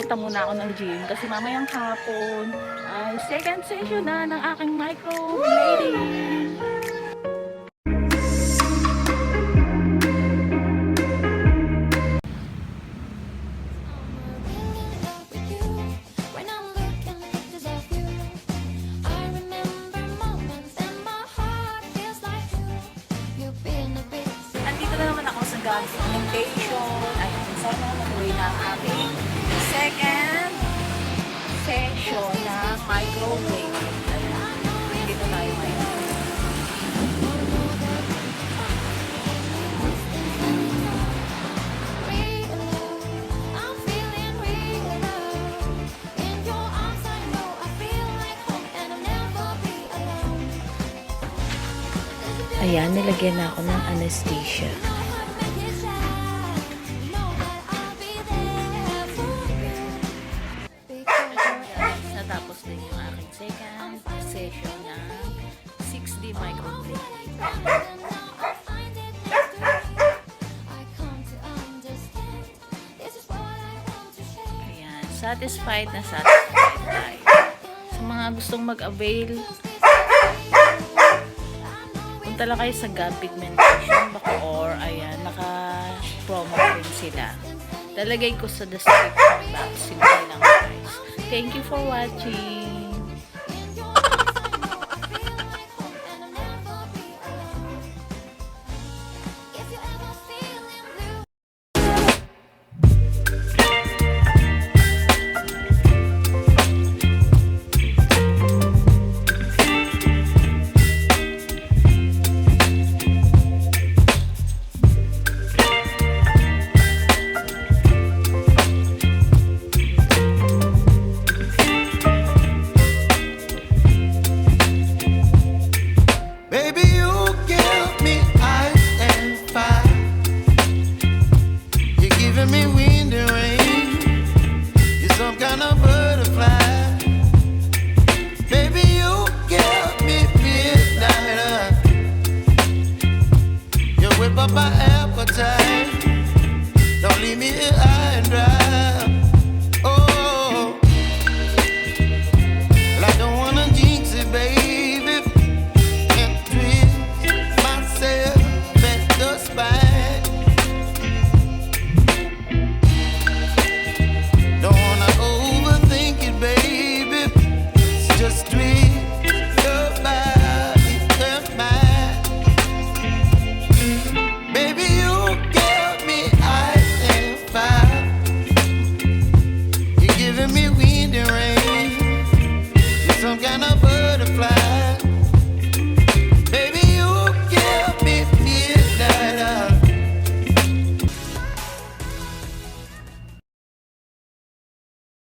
pupunta muna ako ng gym kasi mamayang hapon ay second session na ng aking microblading. Andito na naman ako sa Gab Pigmentation. Ayun, sana mag-uwi na ang aking second session na microblading. Ayan, dito tayo ngayon. Ayan, nilagyan na ako ng anesthesia. Natapos din yung aking second session ng 6D microblading. Ayan, satisfied na satisfied tayo. Sa mga gustong mag-avail, punta lang kayo sa Gab Pigmentation Bacoor. Ayan, naka-promo rin sila. Lalagay ko sa description box yung kailang price. Thank you for watching.